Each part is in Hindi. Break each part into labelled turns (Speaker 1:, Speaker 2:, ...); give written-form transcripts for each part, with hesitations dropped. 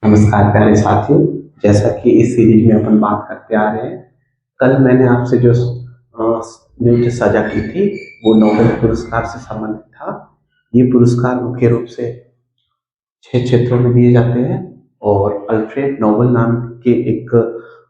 Speaker 1: नमस्कार प्यारे साथियों। जैसा कि इस सीरीज में अपन बात करते आ रहे हैं, कल मैंने आपसे जो न्यूज साझा की थी वो नोबेल पुरस्कार से संबंधित था। ये पुरस्कार मुख्य रूप से 6 क्षेत्रों में दिए जाते हैं और अल्फ्रेड नोबेल नाम के एक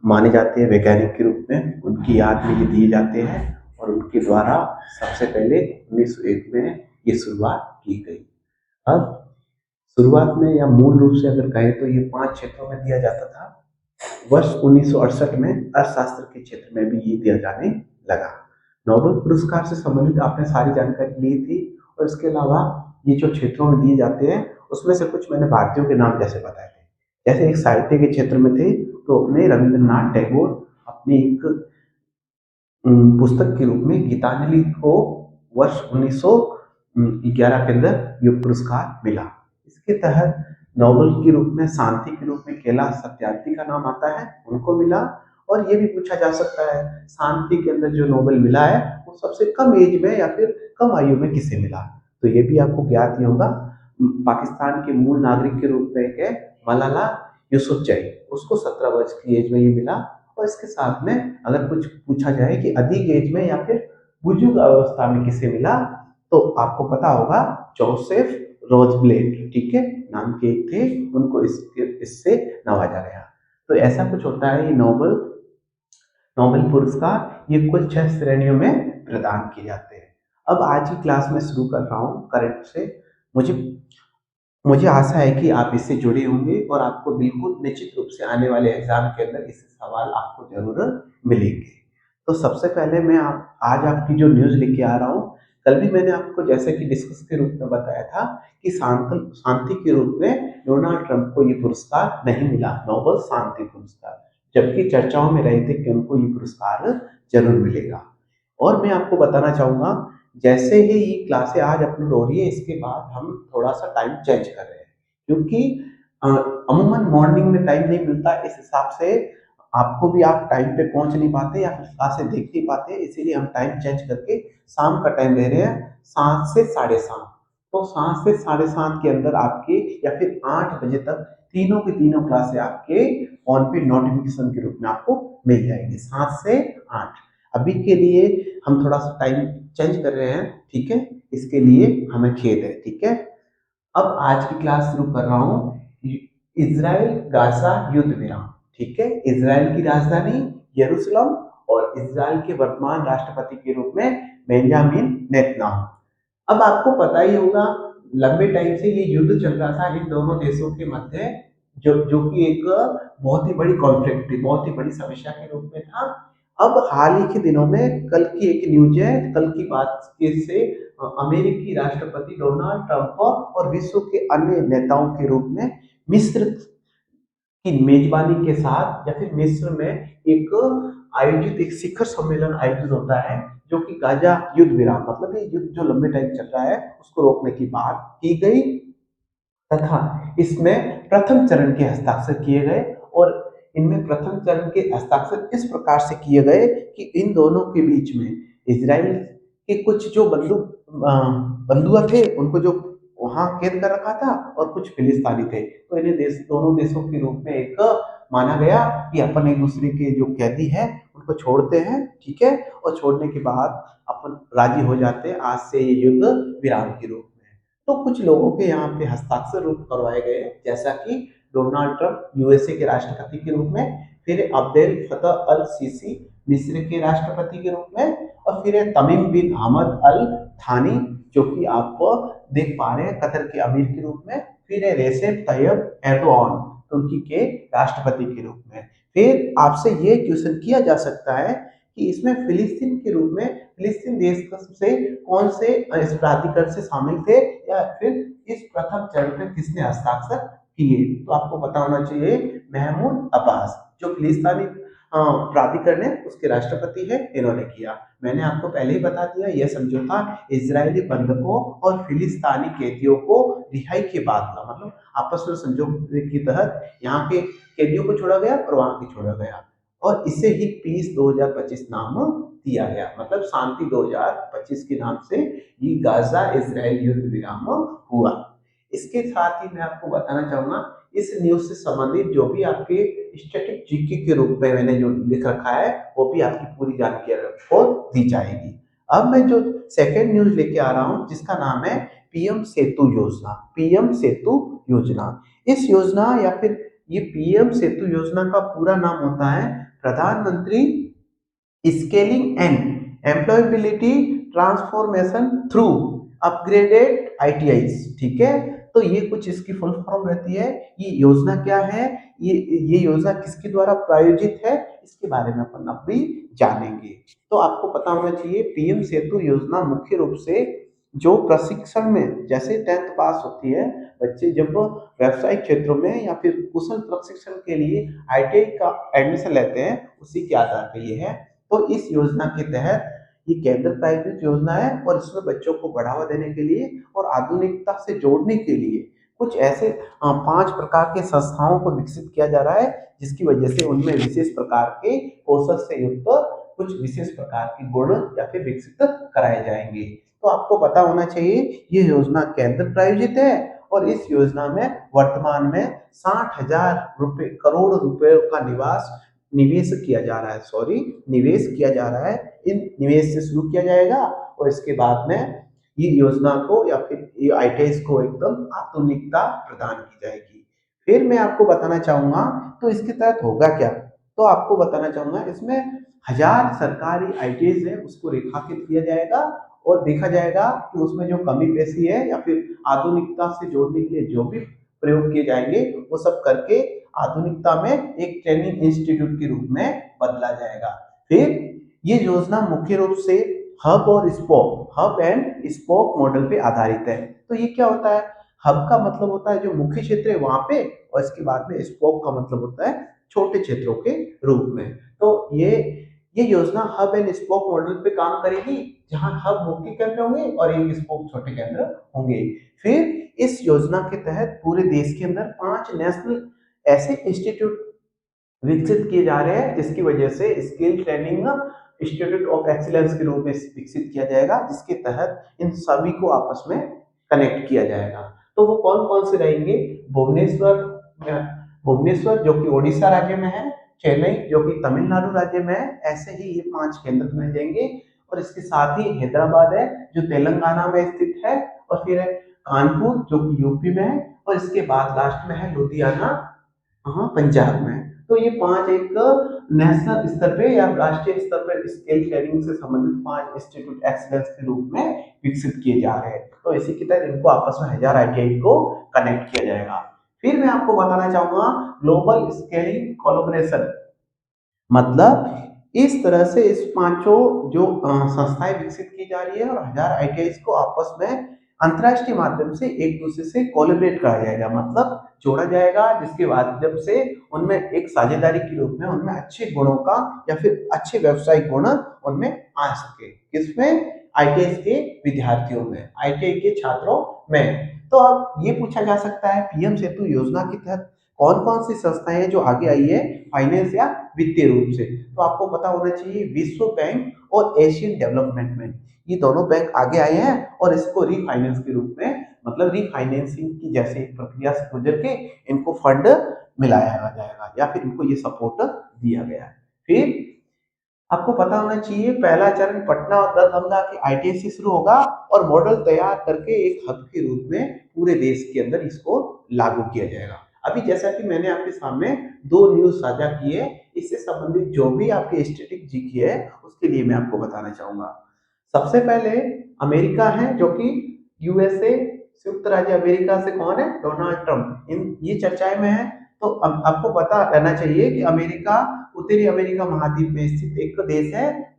Speaker 1: माने जाते हैं वैज्ञानिक के रूप में, उनकी याद में ये दिए जाते हैं और उनके द्वारा सबसे पहले 1901 में ये शुरुआत की गई। अब शुरुआत में या मूल रूप से अगर कहें तो ये 5 क्षेत्रों में दिया जाता था। वर्ष 1968 में अर्थशास्त्र के क्षेत्र में भी ये दिया जाने लगा। नोबेल पुरस्कार से संबंधित आपने सारी जानकारी ली थी और इसके अलावा ये जो क्षेत्रों में दिए जाते हैं उसमें से कुछ मैंने भारतीयों के नाम जैसे बताए थे। जैसे एक साहित्य के क्षेत्र में थे तो अपने रविंद्रनाथ टैगोर अपनी एक पुस्तक के रूप में गीतांजलि को वर्ष 1911 के अंदर ये पुरस्कार मिला। इसके तहत नोबेल के रूप में शांति के रूप में कैलाश सत्यार्थी का नाम आता है, उनको मिला। और ये भी पूछा जा सकता है शांति के अंदर जो नोबेल मिला है वो सबसे कम एज में या फिर कम आयु में किसे मिला, तो ये भी आपको ज्ञात ही होगा। पाकिस्तान के मूल नागरिक के रूप में एक है मलाला यूसुफजई, उसको 17 वर्ष की एज में ये मिला। और इसके साथ में अगर कुछ पूछा जाए कि अधिक एज में या फिर बुजुर्ग अवस्था में किसे मिला, तो आपको पता होगा जोसेफ रोजब्लेट, ठीक है, नाम के एक थे, उनको इससे नवाजा गया। तो ऐसा कुछ होता है। ये नोबेल नोबेल पुरस्कार ये कुल 6 श्रेणियों में प्रदान किए जाते हैं। अब आज की क्लास में शुरू कर रहा हूँ करंट से। मुझे मुझे आशा है कि आप इससे जुड़े होंगे और आपको बिल्कुल निश्चित रूप से आने वाले एग्जाम के अंदर इससे सवाल आपको जरूर मिलेंगे। तो सबसे पहले मैं आज आपकी जो न्यूज़ लेके आ रहा हूँ, कल भी मैंने आपको जैसे कि डिस्कस के रूप में बताया था कि शांति के रूप में डोनाल्ड ट्रंप को ये पुरस्कार नहीं मिला, नोबेल शांति पुरस्कार, जबकि चर्चाओं में रहे थे कि उनको ये पुरस्कार जरूर मिलेगा। और मैं आपको बताना चाहूंगा, जैसे ही ये क्लासें आज अपलोड हो रही है इसके बाद हम थोड़ा सा टाइम चेंज कर रहे हैं, क्योंकि अमूमन मॉर्निंग में टाइम नहीं मिलता, इस हिसाब से आपको भी आप टाइम पे पहुंच नहीं पाते या फिर क्लासें देख नहीं पाते, इसीलिए हम टाइम चेंज करके शाम का टाइम ले रहे हैं, 7 से 7:30। तो 7 से 7:30 के अंदर आपके या फिर 8 बजे तक तीनों की तीनों क्लासें आपके फोन पे नोटिफिकेशन के रूप में आपको मिल जाएंगी, 7 से 8। अभी के लिए हम थोड़ा सा टाइम चेंज कर रहे हैं, ठीक है, इसके लिए हमें खेद है, ठीक है। अब आज की क्लास शुरू कर रहा हूँ इजराइल गाजा युद्ध विराम, ठीक है। इजराइल की राजधानी यरूशलेम और इजराइल के वर्तमान राष्ट्रपति के रूप में बेंजामिन नेतन्याहू। अब आपको पता ही होगा लंबे टाइम से ये युद्ध चल रहा था इन दोनों देशों के मध्य, जो जो कि एक बहुत ही बड़ी कॉन्फ्लिक्ट थी, बहुत ही बड़ी समस्या के रूप में था। अब हाल ही के दिनों में कल की एक न्यूज है, कल की बात के से अमेरिकी राष्ट्रपति डोनाल्ड ट्रंप और विश्व के अन्य नेताओं के रूप में मिस्र की मेजबानी के साथ या फिर मिस्र में एक आयोजित एक शिखर सम्मेलन आयोजित होता है, जो कि गाजा युद्ध विराम, मतलब ये युद्ध जो लंबे टाइम चल रहा है उसको रोकने की बात की गई, तथा इसमें प्रथम चरण के हस्ताक्षर किए गए। और इनमें प्रथम चरण के हस्ताक्षर इस प्रकार से किए गए कि इन दोनों के बीच में इजराइल के कुछ जो बंधुआ थे उनको जो वहां कैद कर रखा था, और कुछ फिलिस्तीनी थे, तो इन्हें दोनों देशों के रूप में एक माना गया कि अपन एक दूसरे के जो कैदी हैं उनको छोड़ते हैं, ठीक है, और छोड़ने के बाद अपन राजी हो जाते हैं आज से ये युद्ध विराम के रूप में। तो कुछ लोगों के यहाँ पे हस्ताक्षर रूप करवाए गए, जैसा कि डोनाल्ड ट्रंप यूएसए के राष्ट्रपति के रूप में, फिर अब्देल फतह अल सीसी मिस्र के राष्ट्रपति के रूप में, और फिर तमीम बिन हमद अल थानी जो कि आप देख पा रहे हैं कतर के अमीर के रूप में, फिर रेसेप तैयब एर्दोआन तुर्की के राष्ट्रपति के रूप में। फिर आपसे ये क्वेश्चन किया जा सकता है कि इसमें फिलिस्तीन के रूप में फिलिस्तीन देश से कौन से इस प्राधिकरण से शामिल थे, या फिर इस प्रथम चरण में किसने हस्ताक्षर किए, तो आपको पता होना चाहिए महमूद अब्बास जो फिलिस्तीनी प्राधिकरण है उसके राष्ट्रपति है, इन्होंने किया। मैंने आपको पहले ही बता दिया यह समझौता इजरायली बंधकों और फिलिस्तीनी कैदियों को रिहाई के बाद हुआ, मतलब आपस में समझौते के तहत यहाँ के कैदियों को छोड़ा गया और वहां के छोड़ा गया, और इसे ही पीस 2025 नाम दिया गया, मतलब शांति 2025 के नाम से ये गाजा इजराइल युद्ध विराम हुआ। इसके साथ ही मैं आपको बताना चाहूंगा इस न्यूज से संबंधित जो भी आपके स्टैटिक जीके के रूप में मैंने जो लिख रखा है वो भी आपकी पूरी जानकारी आपको दी जाएगी। अब मैं जो सेकंड न्यूज लेके आ रहा हूँ जिसका नाम है पीएम सेतु योजना। पीएम सेतु योजना, इस योजना या फिर ये पीएम सेतु योजना का पूरा नाम होता है प्रधानमंत्री scaling and employability transformation through upgraded ITIs. ठीक है, तो ये कुछ इसकी फुल फॉर्म रहती है। ये योजना क्या है, ये योजना किसके द्वारा प्रायोजित है, इसके बारे में अपन अब भी जानेंगे। तो आपको पता होना चाहिए पीएम सेतु योजना मुख्य रूप से जो प्रशिक्षण में, जैसे 10th पास होती है बच्चे जब व्यावसायिक क्षेत्रों में या फिर कुशल प्रशिक्षण के लिए आईटीआई का एडमिशन लेते हैं उसी के आधार पर ये है। तो इस योजना के तहत ये केंद्र प्रायोजित योजना है और इसमें बच्चों को बढ़ावा देने के लिए और आधुनिकता से जोड़ने के लिए कुछ ऐसे 5 प्रकार के संस्थाओं को विकसित किया जा रहा है जिसकी वजह से उनमें विशेष प्रकार के कौशल से युक्त कुछ विशेष प्रकार के गुण या फिर विकसित कराए जाएंगे। तो आपको पता होना चाहिए ये योजना केंद्र प्रायोजित है और इस योजना में वर्तमान में 60,000 करोड़ रुपए का निवेश किया जा रहा है। निवेश किया जा रहा है। इन निवेश से शुरू किया जाएगा और इसके बाद में ये योजना को या फिर ये आईटीआई को एकदम आधुनिकता प्रदान की जाएगी। फिर मैं आपको बताना चाहूंगा तो इसके तहत होगा क्या, तो आपको बताना चाहूंगा इसमें 1000 सरकारी आईटीआई है उसको रेखांकित किया जाएगा और देखा जाएगा कि उसमें जो कमी पेशी है या फिर आधुनिकता से जोड़ने के लिए जो भी प्रयोग किए जाएंगे वो सब करके आधुनिकता में एक ट्रेनिंग इंस्टीट्यूट के रूप में बदला जाएगा। फिर ये योजना मुख्य रूप से हब एंड स्पोक मॉडल पे आधारित है। तो ये क्या होता है, हब का मतलब होता है जो मुख्य क्षेत्र है वहां पे, और इसके बाद में स्पोक का मतलब होता है छोटे क्षेत्रों के रूप में। तो ये योजना हब एंड स्पोक मॉडल पे काम करेगी जहां हब मुख्य केंद्र होंगे और एक स्पोक छोटे केंद्र होंगे। फिर इस योजना के तहत पूरे देश के अंदर 5 नेशनल ऐसे इंस्टीट्यूट विकसित किए जा रहे हैं जिसकी वजह से skill training institute of excellence के रूप में विकसित किया जाएगा जिसके तहत इन सभी को आपस में कनेक्ट किया जाएगा। तो वो कौन कौन से रहेंगे, भुवनेश्वर जो कि उड़ीसा राज्य में है, चेन्नई जो कि तमिलनाडु राज्य में है, ऐसे ही ये 5 केंद्र बने जाएंगे। और इसके साथ ही हैदराबाद है जो तेलंगाना में स्थित है, और फिर है कानपुर जो कि यूपी में है, और इसके बाद लास्ट में है लुधियाना पंजाब में। तो ये 5 एक नेशनल स्तर पे या राष्ट्रीय स्तर पर स्किल ट्रेनिंग से संबंधित 5 इंस्टीट्यूट एक्सीलेंस के रूप में विकसित किए जा रहे हैं। तो इसी की तरह इनको आपस में 1000 आईटीआई को कनेक्ट किया जाएगा। फिर मैं आपको बताना चाहूंगा ग्लोबल स्केलिंग कोलैबोरेशन, मतलब इस तरह से इस पांचों जो संस्थाएं विकसित की जा रही है और 1000 आईटीआई को आपस में अंतरराष्ट्रीय माध्यम से एक दूसरे से कोलैबोरेट करा जाएगा, मतलब जोड़ा जाएगा, जिसके माध्यम से उनमें एक साझेदारी के रूप में उनमें अच्छे गुणों का या फिर अच्छे व्यावसायिक गुण उनमें आ सके। किसमें, आईटीआई के विद्यार्थियों में, आईटीआई के छात्रों में। तो अब ये पूछा जा सकता है पीएम सेतु योजना के तहत कौन कौन सी संस्थाएं हैं जो आगे आई है फाइनेंस या वित्तीय रूप से। तो आपको पता होना चाहिए विश्व बैंक और एशियन डेवलपमेंट बैंक, ये दोनों बैंक आगे आए हैं और इसको रीफाइनेंस के रूप में, मतलब रीफाइनेंसिंग की जैसे एक प्रक्रिया से गुजर के इनको फंड मिलाया जाएगा या फिर इनको ये सपोर्ट दिया गया है। फिर आपको पता होना चाहिए पहला चरण पटना और दरभंगा के आईटीआई से शुरू होगा और मॉडल तैयार करके एक हब के रूप में पूरे देश के अंदर इसको लागू किया जाएगा। अभी जैसा कि मैंने आपके सामने 2 न्यूज साझा की है, इससे संबंधित जो भी आपके स्टैटिक जीके है उसके लिए मैं आपको बताना चाहूंगा। सबसे पहले अमेरिका है जो कि यूएसए, संयुक्त राज्य अमेरिका से कौन है, डोनाल्ड ट्रंप, इन ये चर्चाएं में है। तो अब आपको पता रहना चाहिए कि अमेरिका उत्तरी अमेरिका महाद्वीप में स्थित एक देश है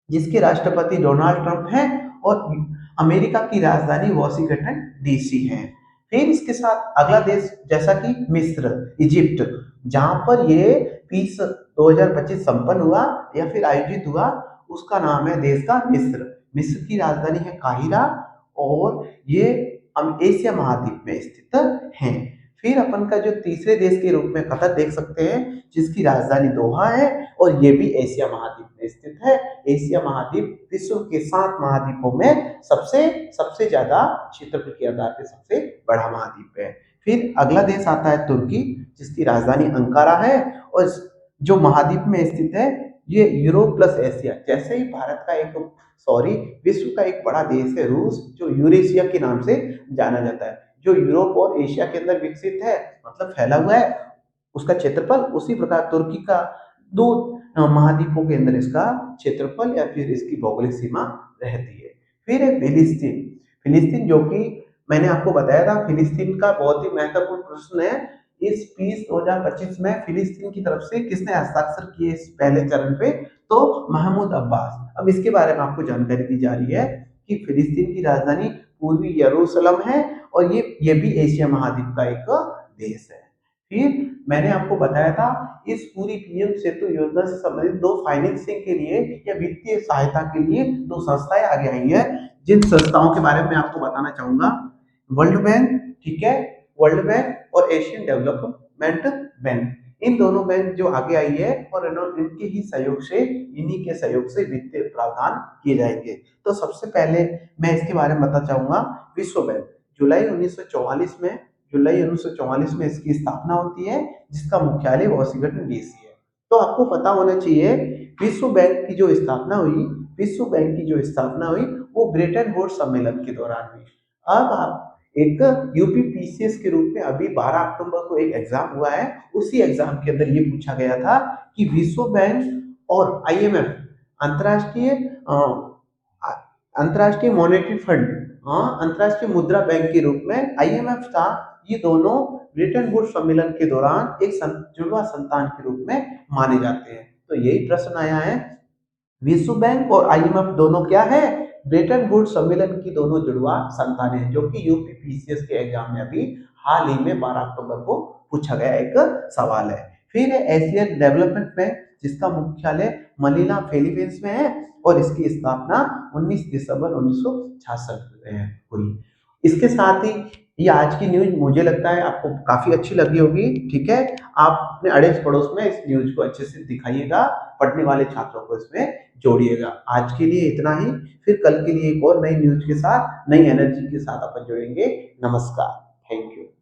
Speaker 1: जिसके राष्ट्रपति डोनाल्ड ट्रंप हैं और अमेरिका की राजधानी वॉशिंगटन डीसी है। फिर इसके साथ अगला देश जैसा कि मिस्र, इजिप्ट, जहां पर ये पीस 2025 संपन्न हुआ या फिर आयोजित हुआ, उसका नाम है देश का मिस्र। मिस्र की राजधानी है काहिरा और ये एशिया महाद्वीप में स्थित है। फिर अपन का जो तीसरे देश के रूप में कतर देख सकते हैं जिसकी राजधानी दोहा है और ये भी एशिया महाद्वीप में स्थित है। एशिया महाद्वीप विश्व के 7 महाद्वीपों में सबसे ज्यादा क्षेत्रफल के आधार पे सबसे बड़ा महाद्वीप है। फिर अगला देश आता है तुर्की, जिसकी राजधानी अंकारा है और जो महाद्वीप में स्थित है। ये यूरोप प्लस एशिया, जैसे ही भारत का एक सॉरी विश्व का एक बड़ा देश है रूस, जो यूरेशिया के नाम से जाना जाता है, जो यूरोप और एशिया के अंदर विकसित है, मतलब फैला हुआ है उसका क्षेत्रफल। उसी प्रकार तुर्की का दो महाद्वीपों के अंदर इसका क्षेत्रफल या फिर इसकी भौगोलिक सीमा रहती है। फिर है फिलिस्तीन। फिलिस्तीन जो कि मैंने आपको बताया था, फिलिस्तीन का बहुत ही महत्वपूर्ण प्रश्न है। इस पीस 2025 में फिलिस्तीन की तरफ से किसने हस्ताक्षर किए इस पहले चरण पे? तो महमूद अब्बास। अब इसके बारे में आपको जानकारी दी जा रही है कि फिलिस्तीन की राजधानी पूर्वी यरूशलेम है और ये भी एशिया महाद्वीप का एक देश है। फिर मैंने आपको बताया था इस पूरी पीएम सेतु योजना से संबंधित दो फाइनेंसिंग के लिए या वित्तीय सहायता के लिए दो संस्थाएं आगे आई है, जिन संस्थाओं के बारे में आपको बताना चाहूंगा। वर्ल्ड बैंक, ठीक है, वर्ल्ड बैंक और एशियन डेवलपमेंट बैंक, इन दोनों बैंक जो आगे आई है और इनके ही सहयोग से, इन्हीं के सहयोग से वित्तीय प्रावधान किए जाएंगे। तो सबसे पहले मैं इसके बारे में बताना चाहूंगा। विश्व बैंक जुलाई 1944 में इसकी स्थापना होती है, जिसका मुख्यालय वॉशिंगटन डीसी है। तो आपको पता होना चाहिए विश्व बैंक की जो स्थापना हुई, विश्व बैंक की जो स्थापना हुई वो ब्रेटन वुड्स सम्मेलन के दौरान हुई। अब आप एक यूपीपीसीएस के रूप में अभी 12 अक्टूबर को एक एग्जाम हुआ है, उसी एग्जाम के अंदर ये पूछा गया था कि विश्व बैंक और आईएमएफ, अंतरराष्ट्रीय अंतरराष्ट्रीय मॉनेटरी फंड, अंतरराष्ट्रीय मुद्रा बैंक के रूप में आईएमएफ था, ये दोनों ब्रेटन वुड्स सम्मेलन के दौरान एक जुड़वा संतान के रूप में माने जाते हैं। तो यही प्रश्न आया है, विश्व बैंक और आईएमएफ दोनों क्या है? ब्रेटन वुड्स सम्मेलन की दोनों जुड़वा संतानें हैं, जो कि यूपीपीसीएस के एग्जाम में अभी हाल ही में 12 अक्टूबर को पूछा गया एक सवाल है। फिर है एशियन डेवलपमेंट बैंक, जिसका मुख्यालय मनीला फिलीपींस में है और इसकी स्थापना 19 दिसंबर 1966 में हुई। इसके साथ ही ये आज की न्यूज मुझे लगता है आपको काफी अच्छी लगी होगी, ठीक है। आप अपने अड़ोस पड़ोस में इस न्यूज को अच्छे से दिखाइएगा, पढ़ने वाले छात्रों को इसमें जोड़िएगा। आज के लिए इतना ही, फिर कल के लिए एक और नई न्यूज के साथ, नई एनर्जी के साथ अपन जुड़ेंगे। नमस्कार, थैंक यू।